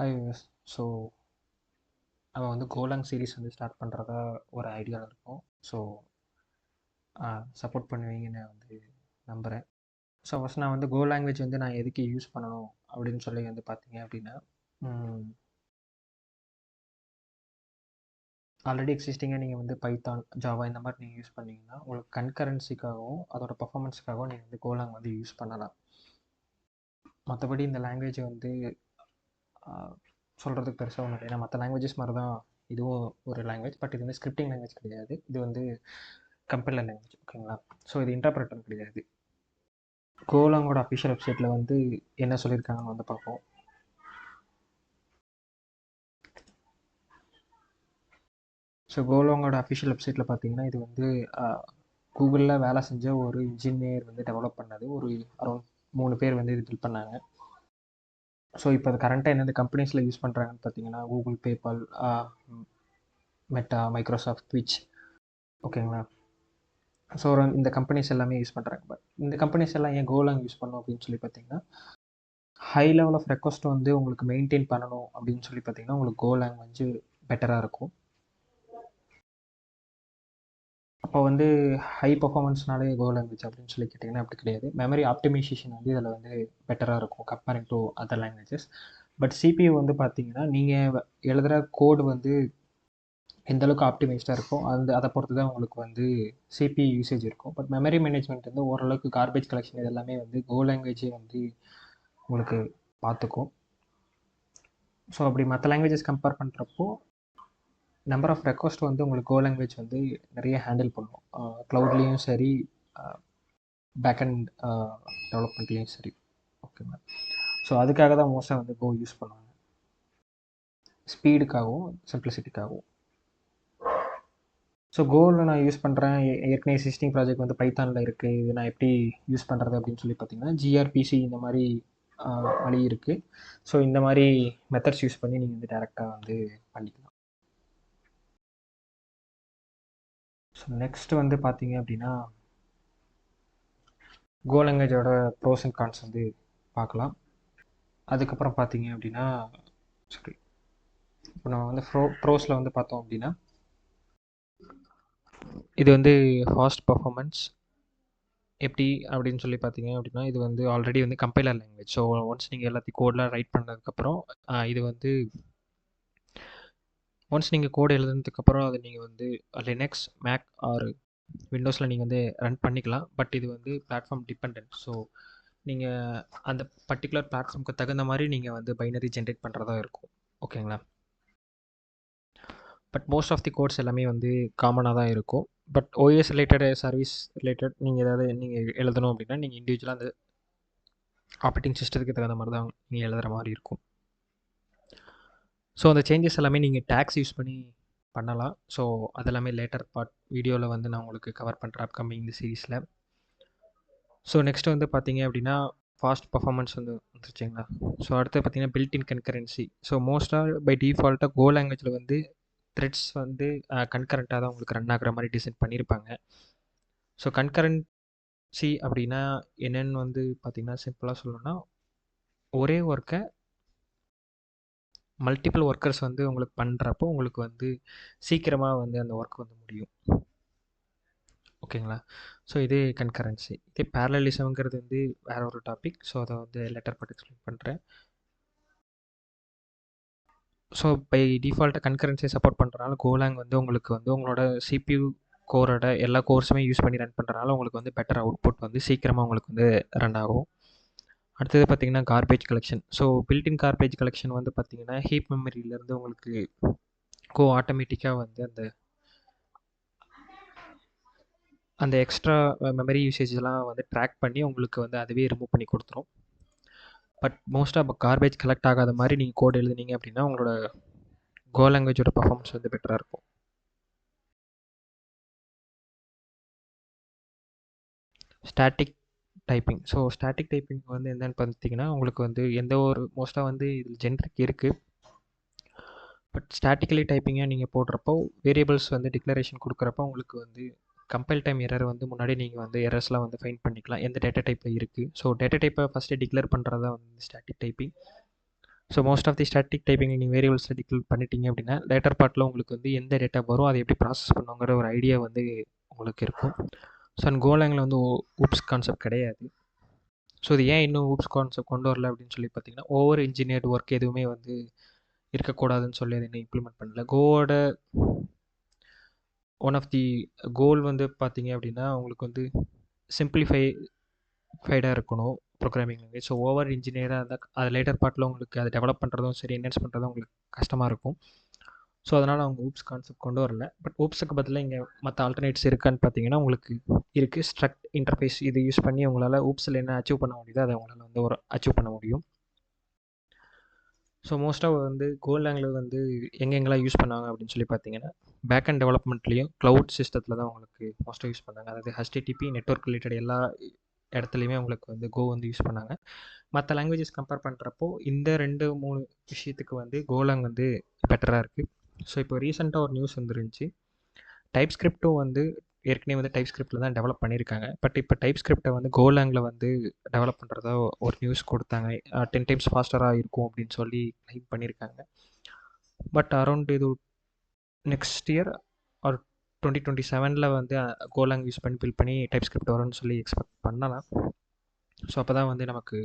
Hi viewers. So நம்ம வந்து Golang series வந்து ஸ்டார்ட் பண்ணுறதா ஒரு ஐடியாவில் இருக்கோம். ஸோ சப்போர்ட் பண்ணுவீங்கன்னு நான் வந்து நம்புகிறேன். ஸோ ஃபஸ்ட் நான் வந்து கோ லாங்குவேஜ் வந்து நான் எதுக்கு யூஸ் பண்ணணும் அப்படின்னு சொல்லி வந்து பார்த்தீங்க அப்படின்னா, ஆல்ரெடி எக்ஸிஸ்டிங்காக நீங்கள் வந்து பைத்தான், ஜாவா இந்த மாதிரி நீங்கள் யூஸ் பண்ணிங்கன்னா உங்களுக்கு கன்கரன்சிக்காகவும் அதோட பர்ஃபார்மன்ஸுக்காகவும் நீங்கள் வந்து கோலாங் வந்து யூஸ் பண்ணலாம். மற்றபடி இந்த லாங்குவேஜ் வந்து சொல்கிறதுக்கு பெருசாக ஒன்றும் இல்லை. ஏன்னா மற்ற லாங்குவேஜஸ் மாதிரி தான் இதுவும் ஒரு லாங்குவேஜ். பட் இது வந்து ஸ்கிரிப்டிங் லாங்குவேஜ் கிடையாது. இது வந்து கம்பைலர் லாங்குவேஜ். ஓகேங்களா? ஸோ இது இன்டர்பிரட்டர் கிடையாது. கோலாங்கோட அஃபிஷியல் வெப்சைட்டில் வந்து என்ன சொல்லியிருக்காங்கன்னு வந்து பார்ப்போம். ஸோ கோலாங்கோட அஃபிஷியல் வெப்சைட்டில் பார்த்தீங்கன்னா இது வந்து கூகுளில் வேலை செஞ்ச ஒரு இன்ஜினியர் வந்து டெவலப் பண்ணது. ஒரு அரௌண்ட் 3 பேர் வந்து இது பில்ட் பண்ணாங்க. ஸோ இப்போ அது கரண்ட்டாக எந்தெந்த கம்பெனிஸில் யூஸ் பண்ணுறாங்கன்னு பார்த்தீங்கன்னா Google, PayPal, meta, Microsoft, Twitch. ஓகேங்களா? ஸோ இந்த கம்பெனிஸ் எல்லாமே யூஸ் பண்ணுறாங்க. பட் இந்த கம்பெனிஸ் எல்லாம் ஏன் கோலாங் யூஸ் பண்ணணும் அப்படின்னு சொல்லி பார்த்தீங்கன்னா, ஹை லெவல் ஆஃப் ரெக்வஸ்ட் வந்து உங்களுக்கு மெயின்டைன் பண்ணணும் அப்படின்னு சொல்லி பார்த்தீங்கன்னா உங்களுக்கு கோலாங் வந்து பெட்டராக இருக்கும். அப்போ வந்து ஹை பர்ஃபார்மன்ஸ்னாலே கோ லாங்குவேஜ் அப்படின்னு சொல்லி கேட்டிங்கன்னா அப்படி கிடையாது. மெமரி ஆப்டிமைசேஷன் வந்து இதில் வந்து பெட்டராக இருக்கும் comparing to other languages. But CPU வந்து பார்த்தீங்கன்னா நீங்கள் எழுதுகிற கோடு வந்து எந்த அளவுக்கு ஆப்டிமைஸ்டாக இருக்கும் அதை பொறுத்து தான் உங்களுக்கு வந்து சிபியூ யூசேஜ் இருக்கும். பட் மெமரி மேனேஜ்மெண்ட் வந்து ஓரளவுக்கு கார்பேஜ் கலெக்ஷன் இது எல்லாமே வந்து கோ லாங்குவேஜே வந்து உங்களுக்கு பார்த்துக்கும். ஸோ அப்படி மற்ற லாங்குவேஜஸ் கம்பேர் பண்ணுறப்போ நம்பர் ஆஃப் ரெக்வஸ்ட் வந்து உங்களுக்கு கோ லாங்குவேஜ் வந்து நிறைய ஹேண்டில் பண்ணும். க்ளவுட்லேயும் சரி, பேக்அண்ட் டெவலப்மெண்ட்லேயும் சரி. ஓகேங்க. ஸோ அதுக்காக தான் மோஸ்ட்டாக வந்து கோ யூஸ் பண்ணுவாங்க, ஸ்பீடுக்காகவும் சிம்பிளிசிட்டிக்காகவும். ஸோ கோவில் நான் யூஸ் பண்ணுறேன். ஏற்கனவே எக்ஸிஸ்டிங் ப்ராஜெக்ட் வந்து பைத்தானில் இருக்குது. இது நான் எப்படி யூஸ் பண்ணுறது அப்படின்னு சொல்லி பார்த்தீங்கன்னா ஜிஆர்பிசி இந்த மாதிரி வழி இருக்குது. ஸோ இந்த மாதிரி மெத்தட்ஸ் யூஸ் பண்ணி நீங்கள் வந்து டேரெக்டாக வந்து பண்ணிக்கலாம். ஸோ நெக்ஸ்ட் வந்து பார்த்தீங்க அப்படின்னா கோ லாங்குவேஜோட ப்ரோஸ் அண்ட் கான்ஸ் வந்து பார்க்கலாம். அதுக்கப்புறம் பார்த்தீங்க அப்படின்னா சரி, இப்போ நம்ம வந்து ப்ரோஸில் வந்து பார்த்தோம் அப்படின்னா இது வந்து ஃபாஸ்ட் பர்ஃபார்மன்ஸ் எப்படி அப்படின்னு சொல்லி பார்த்தீங்க அப்படின்னா இது வந்து ஆல்ரெடி வந்து கம்பைலர் லாங்குவேஜ். ஸோ ஒன்ஸ் நீங்கள் எல்லாத்தையும் கோடெலாம் ரைட் பண்ணதுக்கப்புறம் இது வந்து ஒன்ஸ் நீங்கள் கோடு எழுதுனதுக்கப்புறம் அதை நீங்கள் வந்து லினக்ஸ், மேக் ஆர் விண்டோஸில் நீங்கள் வந்து ரன் பண்ணிக்கலாம். பட் இது வந்து பிளாட்ஃபார்ம் டிபெண்ட். ஸோ நீங்கள் அந்த பர்டிகுலர் பிளாட்ஃபார்முக்கு தகுந்த மாதிரி நீங்கள் வந்து பைனரி ஜென்ரேட் பண்ணுறதா இருக்கும். ஓகேங்களா? But most of the codes எல்லாமே வந்து காமனாக தான் இருக்கும். But OS related, service related நீங்கள் ஏதாவது நீங்கள் எழுதணும் அப்படின்னா நீங்கள் இண்டிவிஜுவலாக அந்த ஆப்ரேட்டிங் சிஸ்டத்துக்கு தகுந்த மாதிரி தான் நீங்கள் எழுதுகிற மாதிரி இருக்கும். ஸோ அந்த சேஞ்சஸ் எல்லாமே நீங்கள் டேக்ஸ் யூஸ் பண்ணி பண்ணலாம். ஸோ அதெல்லாமே லேட்டர் பார்ட் வீடியோவில் வந்து நான் உங்களுக்கு கவர் பண்ணுறேன் அப்கமிங் இந்த சீரீஸில். ஸோ நெக்ஸ்ட் வந்து பார்த்தீங்க அப்படின்னா ஃபாஸ்ட் பர்ஃபார்மன்ஸ் வந்து வந்துருச்சுங்களா. ஸோ அடுத்து பார்த்தீங்கன்னா பில்ட்-இன் கன்கரன்சி. ஸோ மோஸ்ட்டாக பை டிஃபால்ட்டாக கோ லாங்குவேஜில் வந்து த்ரெட்ஸ் வந்து கன்கரண்ட்டாக தான் உங்களுக்கு ரன் ஆகிற மாதிரி டிசைன் பண்ணியிருப்பாங்க. ஸோ கன்கரன்சி அப்படின்னா என்னென்னு வந்து பார்த்திங்கன்னா சிம்பிளாக சொல்லணும்னா ஒரே ஒர்க்கை மல்டிபிள் ஒர்க்கர்ஸ் வந்து உங்களுக்கு பண்ணுறப்போ உங்களுக்கு வந்து சீக்கிரமாக வந்து அந்த ஒர்க் வந்து முடியும். ஓகேங்களா? ஸோ இது கன்கரன்சி. இதே பேரலலிசம்ங்கிறது வந்து வேற ஒரு டாபிக். ஸோ அதை வந்து லெட்டர் பார்த்து எக்ஸ்பிளைன் பண்ணுறேன். ஸோ பை டிஃபால்ட்டாக கன்கரன்சியை சப்போர்ட் பண்ணுறனால கோலாங் வந்து உங்களுக்கு வந்து உங்களோட சிபியூ கோரோட எல்லா கோர்ஸுமே யூஸ் பண்ணி ரன் பண்ணுறனால உங்களுக்கு வந்து பெட்டர் அவுட்புட் வந்து சீக்கிரமாக உங்களுக்கு வந்து ரன் ஆகும். அடுத்தது பார்த்தீங்கன்னா garbage collection. So built in garbage collection வந்து பார்த்தீங்கன்னா ஹீப் மெமரியிலேருந்து உங்களுக்கு கோ ஆட்டோமேட்டிக்காக வந்து அந்த எக்ஸ்ட்ரா மெமரி யூசேஜெலாம் வந்து ட்ராக் பண்ணி உங்களுக்கு வந்து அதுவே ரிமூவ் பண்ணி கொடுத்துரும். பட் மோஸ்ட்டாக இப்போ கார்பேஜ் கலெக்ட் ஆகாத மாதிரி நீங்கள் கோட் எழுதுனீங்க அப்படின்னா உங்களோட கோ லாங்குவேஜோட பர்ஃபார்மன்ஸ் வந்து பெட்டராக இருக்கும். Static typing. So static typing வந்து என்னென்னு பார்த்தீங்கன்னா உங்களுக்கு வந்து எந்த ஒரு மோஸ்ட்டாக வந்து இதில் ஜென்ரிக் இருக்குது. பட் ஸ்டாட்டிக்கலி டைப்பிங்காக நீங்கள் போடுறப்போ வேரியபிள்ஸ் வந்து டிக்ளரேஷன் கொடுக்குறப்போ உங்களுக்கு வந்து கம்பைல் டைம் எரர் வந்து முன்னாடி நீங்கள் வந்து எரர்ஸ்லாம் வந்து ஃபைண்ட் பண்ணிக்கலாம் எந்த டேட்டா டைப்பில் இருக்குது. ஸோ டேட்டா டைப்பை ஃபஸ்ட்டு டிக்ளேர் பண்ணுறது தான் வந்து static typing. So most of the static typing நீங்கள் வேரியபிள் ஸ்டாட்டிக் பண்ணிட்டீங்க அப்படின்னா லேட்டர் பார்ட்டில் உங்களுக்கு வந்து எந்த டேட்டா வரும் அதை எப்படி ப்ராசஸ் பண்ணுங்கிற ஒரு ஐடியா வந்து உங்களுக்கு இருக்கும். ஸோ அண்ட் கோலாங்கில் வந்து ஊப்ஸ் கான்செப்ட் கிடையாது. ஸோ இது ஏன் இன்னும் ஊப்ஸ் கான்செப்ட் கொண்டு வரல அப்படின்னு சொல்லி பார்த்தீங்கன்னா ஓவர் இன்ஜினியர்டு ஒர்க் எதுவுமே வந்து இருக்கக்கூடாதுன்னு சொல்லி அதை இன்னும் இம்ப்ளிமெண்ட் பண்ணல. கோவோட ஒன் ஆஃப் தி கோல் வந்து பார்த்தீங்க அப்படின்னா உங்களுக்கு வந்து சிம்பிளிஃபைடாக இருக்கணும் ப்ரோக்ராமிங் லாங்குவேஜ். ஸோ ஓவர் இன்ஜினியராக இருந்தால் அது லேட்டர் பார்ட்டில் உங்களுக்கு அதை டெவலப் பண்ணுறதும் சரி என்ஹான்ஸ் பண்ணுறதும் உங்களுக்கு கஷ்டமாக இருக்கும். ஸோ அதனால் அவங்க ஊப்ஸ் கான்செப்ட் கொண்டு வரல. பட் ஊப்ஸுக்கு பதிலாக இங்கே மற்ற ஆல்டர்னேட்ஸ் இருக்கான்னு பார்த்தீங்கன்னா உங்களுக்கு இருக்குது. ஸ்ட்ரக்ட் இன்டர்ஃபேஸ் இது யூஸ் பண்ணி உங்களால் ஊப்ஸில் என்ன அச்சீவ் பண்ண முடியுதோ அதை உங்களால் வந்து ஒரு அச்சீவ் பண்ண முடியும். ஸோ மோஸ்ட்டாக வந்து கோலாங்கில் வந்து எங்கெங்கெல்லாம் யூஸ் பண்ணாங்க அப்படின்னு சொல்லி பார்த்தீங்கன்னா பேக் அண்ட் டெவலப்மெண்ட்லேயும் க்ளவுட் சிஸ்டத்தில் தான் உங்களுக்கு மோஸ்ட்டாக யூஸ் பண்ணாங்க. அதாவது HTTP நெட்வொர்க் ரிலேட்டட் எல்லா இடத்துலையுமே உங்களுக்கு வந்து கோ வந்து யூஸ் பண்ணாங்க. மற்ற லாங்குவேஜஸ் கம்பேர் பண்ணுறப்போ இந்த 2-3 விஷயத்துக்கு வந்து கோலாங் வந்து பெட்டராக இருக்குது. ஸோ இப்போ ரீசெண்டாக ஒரு நியூஸ் வந்துருந்துச்சு. டைப் ஸ்கிரிப்டும் வந்து ஏற்கனவே வந்து டைப் ஸ்கிரிப்டில் தான் டெவலப் பண்ணியிருக்காங்க. பட் இப்போ டைப் ஸ்கிரிப்டை வந்து கோலாங்கில் வந்து டெவலப் பண்ணுறதா ஒரு நியூஸ் கொடுத்தாங்க. 10 டைம்ஸ் ஃபாஸ்டராக இருக்கும் அப்படின்னு சொல்லி கிளைம் பண்ணியிருக்காங்க. பட் அரௌண்ட் இது நெக்ஸ்ட் இயர் ஒரு 2027 வந்து கோலாங் யூஸ் பண்ணி பில்ட் பண்ணி டைப் ஸ்கிரிப்ட் வரும்னு சொல்லி எக்ஸ்பெக்ட் பண்ணலாம். ஸோ அப்போ தான் வந்து நமக்கு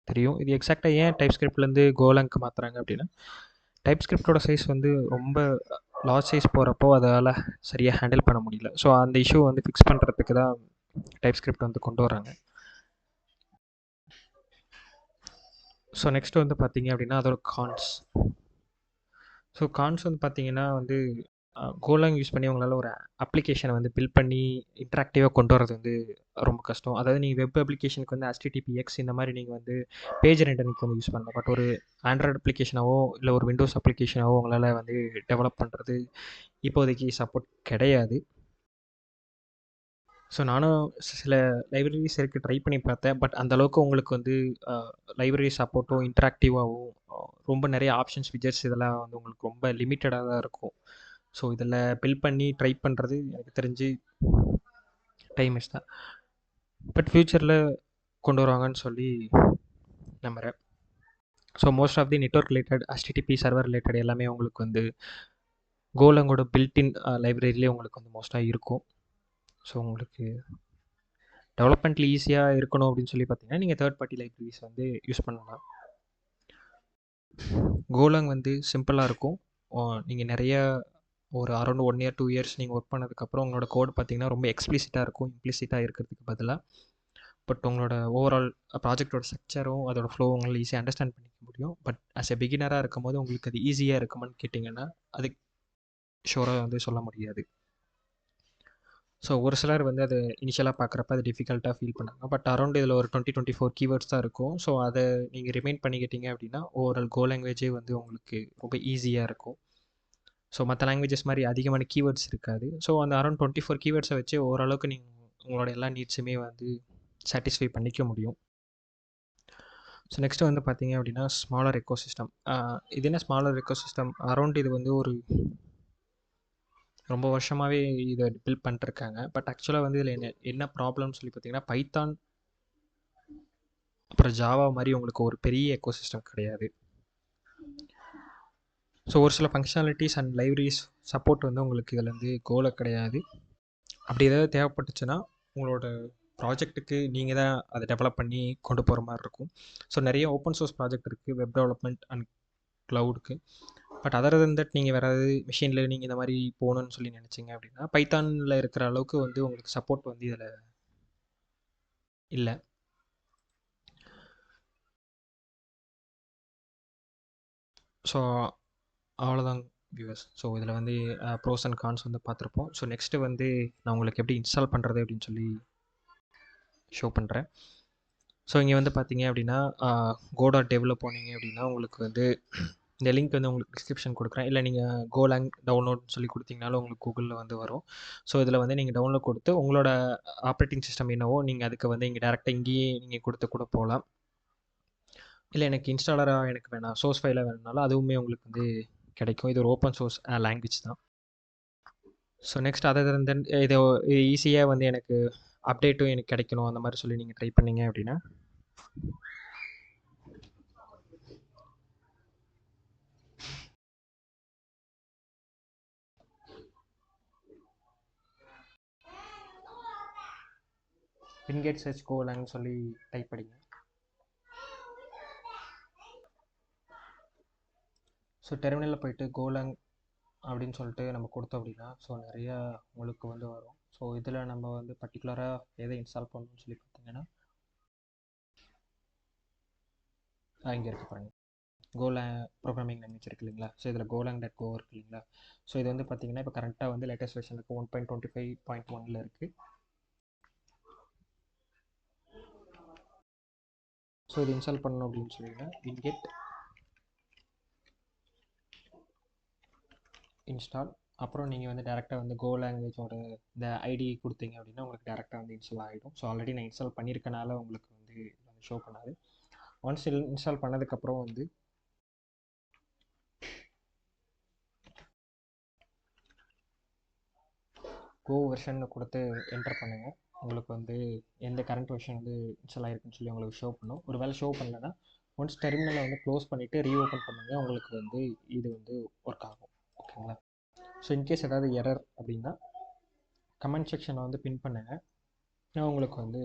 தெரியும் இது எக்ஸாக்டாக ஏன் டைப் ஸ்கிரிப்ட்லேருந்து கோலாங்க்கு மாற்றுறாங்க அப்படின்னா டைப் ஸ்கிரிப்டோட சைஸ் வந்து ரொம்ப லார்ஜ் சைஸ் போகிறப்போ அதால் சரியாக ஹேண்டில் பண்ண முடியல. ஸோ அந்த இஷ்யூ வந்து ஃபிக்ஸ் பண்ணுறதுக்கு தான் டைப் ஸ்கிரிப்ட் வந்து கொண்டு வராங்க. ஸோ நெக்ஸ்ட் வந்து பார்த்தீங்க அப்படின்னா அதோட கான்ஸ். ஸோ கான்ஸ் வந்து பார்த்தீங்கன்னா வந்து கோலாங் யூஸ் பண்ணி உங்களால் ஒரு அப்ளிகேஷனை வந்து பில்ட் பண்ணி இன்ட்ராக்டிவாக கொண்டு வரது வந்து ரொம்ப கஷ்டம். அதாவது நீங்கள் வெப் அப்ளிகேஷனுக்கு வந்து HTTPX இந்த மாதிரி நீங்கள் வந்து பேஜ் ரெண்டரிங்க்கு வந்து யூஸ் பண்ணலாம். பட் ஒரு ஆண்ட்ராய்டு அப்ளிகேஷனாவோ இல்லை ஒரு விண்டோஸ் அப்ளிகேஷனாவோ உங்களால் வந்து டெவலப் பண்ணுறது இப்போதைக்கு சப்போர்ட் கிடையாது. ஸோ நானும் சில லைப்ரரிஸ் இருக்குது ட்ரை பண்ணி பார்த்தேன். பட் அந்தளவுக்கு உங்களுக்கு வந்து லைப்ரரி சப்போர்ட்டும் இன்ட்ராக்டிவாகவும் ரொம்ப நிறைய ஆப்ஷன்ஸ் விஜெட்ஸ் இதெல்லாம் வந்து உங்களுக்கு ரொம்ப லிமிட்டடாக தான் இருக்கும். ஸோ இதில் பில்ட் பண்ணி ட்ரை பண்ணுறது எனக்கு தெரிஞ்சு டைம் வேஸ்ட் தான். பட் ஃப்யூச்சரில் கொண்டு வருவாங்கன்னு சொல்லி நம்புகிறேன். So most of the network related HTTP server related எல்லாமே உங்களுக்கு வந்து கோலாங்கோட பில்டின் லைப்ரரியிலே உங்களுக்கு வந்து மோஸ்ட்டாக இருக்கும். ஸோ உங்களுக்கு டெவலப்மெண்ட்டில் ஈஸியாக இருக்கணும் அப்படின்னு சொல்லி பார்த்தீங்கன்னா நீங்கள் தேர்ட் பார்ட்டி லைப்ரரிஸ் வந்து யூஸ் பண்ணலாம். கோலாங் வந்து சிம்பிளாக இருக்கும். நீங்கள் நிறைய ஒரு அரௌண்ட் 1 இயர் 2 இயர்ஸ் நீங்கள் ஒர்க் பண்ணதுக்கப்புறம் உங்களோட கோட் பார்த்தீங்கன்னா ரொம்ப எக்ஸ்ப்ளிசிட்டாக இருக்கும் இம்ப்ளிசிட்டாக இருக்கிறதுக்கு பதிலாக. பட் உங்களோட ஓவரால் ப்ராஜெக்டோட ஸ்ட்ரக்சரும் அதோட ஃப்ளோ உங்களால் ஈஸியாக அண்டர்ஸ்டாண்ட் பண்ணிக்க முடியும். பட் ஆஸ் எ பிகினராக இருக்கும் போது உங்களுக்கு அது ஈஸியாக இருக்குமான்னு கேட்டிங்கன்னா அது ஷோராக வந்து சொல்ல முடியாது. ஸோ ஒரு சிலர் வந்து அது இனிஷியலாக பார்க்குறப்ப அது டிஃபிகல்ட்டாக ஃபீல் பண்ணாங்க. பட் அரௌண்ட் இதில் ஒரு 20-24 கீவேர்ட்ஸ் தான் இருக்கும். ஸோ அதை நீங்கள் ரிமைண்ட் பண்ணிக்கிட்டீங்க அப்படின்னா ஓவரால் கோ லாங்குவேஜே வந்து உங்களுக்கு ரொம்ப ஈஸியாக இருக்கும். ஸோ மற்ற லாங்குவேஜஸ் மாதிரி அதிகமான கீவேர்ட்ஸ் இருக்காது. ஸோ அந்த அரௌண்ட் 24 கீவேர்ட்ஸை வச்சு ஓரளவுக்கு நீங்கள் உங்களோட எல்லா நீட்ஸுமே வந்து சாட்டிஸ்ஃபை பண்ணிக்க முடியும். ஸோ நெக்ஸ்ட்டு வந்து பார்த்தீங்க அப்படின்னா ஸ்மாலர் எக்கோசிஸ்டம். இது என்ன ஸ்மாலர் எக்கோசிஸ்டம் அரௌண்ட் இது வந்து ஒரு ரொம்ப வருஷமாகவே இதை பில்ட் பண்ணிட்டுருக்காங்க. பட் ஆக்சுவலாக வந்து இதில் என்ன ப்ராப்ளம்னு சொல்லி பார்த்தீங்கன்னா பைத்தான் அப்புறம் ஜாவா மாதிரி உங்களுக்கு ஒரு பெரிய எக்கோசிஸ்டம் கிடையாது. ஸோ ஒரு சில ஃபங்க்ஷனாலிட்டிஸ் அண்ட் லைப்ரரிஸ் சப்போர்ட் வந்து உங்களுக்கு இதில் வந்து கோலாக கிடையாது. அப்படி ஏதாவது தேவைப்பட்டுச்சுன்னா உங்களோட ப்ராஜெக்ட்டுக்கு நீங்கள் தான் அதை டெவலப் பண்ணி கொண்டு போகிற மாதிரி இருக்கும். ஸோ நிறைய ஓப்பன் சோர்ஸ் ப்ராஜெக்ட் இருக்குது வெப் டெவலப்மெண்ட் அண்ட் க்ளவுடுக்கு. பட் அதர் தென் தட் நீங்கள் வேறு ஏதாவது மிஷின் லேர்னிங் இந்த மாதிரி போகணுன்னு சொல்லி நினச்சிங்க அப்படின்னா பைத்தானில் இருக்கிற அளவுக்கு வந்து உங்களுக்கு சப்போர்ட் வந்து இதில் இல்லை. ஸோ அவ்வளோதான் வியூவர்ஸ். ஸோ இதில் வந்து ப்ரோஸ் அண்ட் கான்ஸ் வந்து பார்த்துருப்போம். ஸோ நெக்ஸ்ட்டு வந்து நான் உங்களுக்கு எப்படி இன்ஸ்டால் பண்ணுறது அப்படின்னு சொல்லி ஷோ பண்ணுறேன். ஸோ இங்கே வந்து பார்த்தீங்க அப்படின்னா go.devல போனீங்க அப்படின்னா உங்களுக்கு வந்து இந்த லிங்க் வந்து உங்களுக்கு டிஸ்கிரிப்ஷன் கொடுக்குறேன். இல்லை நீங்கள் கோலாங் டவுன்லோட் சொல்லி கொடுத்தீங்கனாலும் உங்களுக்கு கூகுளில் வந்து வரும். ஸோ இதில் வந்து நீங்கள் டவுன்லோட் கொடுத்து உங்களோட ஆப்ரேட்டிங் சிஸ்டம் என்னவோ நீங்கள் அதுக்கு வந்து இங்கே டேரெக்டாக இங்கேயே நீங்கள் கொடுத்து கூட போகலாம். இல்லை எனக்கு இன்ஸ்டாலராக எனக்கு வேணாம் சோர்ஸ் ஃபைலாக வேணும்னாலும் அதுவுமே உங்களுக்கு வந்து கிடைக்கும். இது ஒரு ஓப்பன் சோர்ஸ் லாங்குவேஜ் தான். ஸோ நெக்ஸ்ட் அதர் தென் இதை ஈஸியாக வந்து எனக்கு அப்டேட்டும் எனக்கு கிடைக்கணும் அந்த மாதிரி சொல்லி நீங்கள் ட்ரை பண்ணீங்க அப்படின்னா வின்கேட் சர்ச் கோலாங்னு சொல்லி டைப் படிங்க. ஸோ டெர்மினலில் போயிட்டு கோலாங் அப்படின்னு சொல்லிட்டு நம்ம கொடுத்தோம் அப்படின்னா ஸோ நிறையா உங்களுக்கு வந்து வரும். ஸோ இதில் நம்ம வந்து பர்டிகுலராக எதை இன்ஸ்டால் பண்ணணும்னு சொல்லி பார்த்தீங்கன்னா இங்கே இருக்க பாருங்கள், கோலாங் ப்ரோக்ராமிங் லாங்குவேஜ் இருக்குது இல்லைங்களா. ஸோ இதில் golang.go இருக்குது இல்லைங்களா. ஸோ இது வந்து பார்த்தீங்கன்னா இப்போ கரெக்டாக வந்து லேட்டஸ்ட் வெர்ஷனுக்கு 1.25.1 இருக்குது. ஸோ இது இன்ஸ்டால் பண்ணணும் அப்படின்னு சொல்லிங்கன்னா வின்கெட் இன்ஸ்டால், அப்புறம் நீங்கள் வந்து டேரெக்டாக வந்து கோ லாங்குவேஜோட இந்த ஐடி கொடுத்தீங்க அப்படின்னா உங்களுக்கு டேரெக்டாக வந்து இன்ஸ்டால் ஆகிடும். ஸோ ஆல்ரெடி நான் இன்ஸ்டால் பண்ணியிருக்கனால உங்களுக்கு வந்து ஷோ பண்ணாது. ஒன்ஸ் இன்ஸ்டால் பண்ணதுக்கப்புறம் வந்து கோ வெர்ஷன் கொடுத்து என்டர் பண்ணுங்கள். உங்களுக்கு வந்து எந்த கரண்ட் வெர்ஷன் வந்து இன்ஸ்டால் ஆகிருக்குன்னு சொல்லி உங்களுக்கு ஷோ பண்ணும். ஒரு வேளை ஷோ பண்ணலன்னா ஒன்ஸ் டெர்மினலை வந்து க்ளோஸ் பண்ணிவிட்டு ரீஓப்பன் பண்ணுங்கள், உங்களுக்கு வந்து இது வந்து ஒர்க் ஆகும். ஓகேங்களா. ஸோ இன்கேஸ் ஏதாவது எரர் அப்படின்னா கமெண்ட் செக்ஷனில் வந்து பின் பண்ணுங்கள், நான் உங்களுக்கு வந்து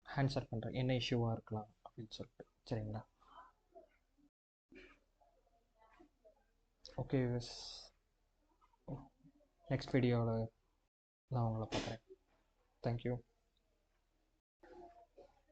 ஆன்சர் பண்ணுறேன் என்ன இஷ்யூவாக இருக்கலாம் அப்படின்னு சொல்லிட்டு. சரிங்களா. ஓகே, நெக்ஸ்ட் வீடியோவில் நான் உங்களை பார்க்குறேன். தேங்க்யூ.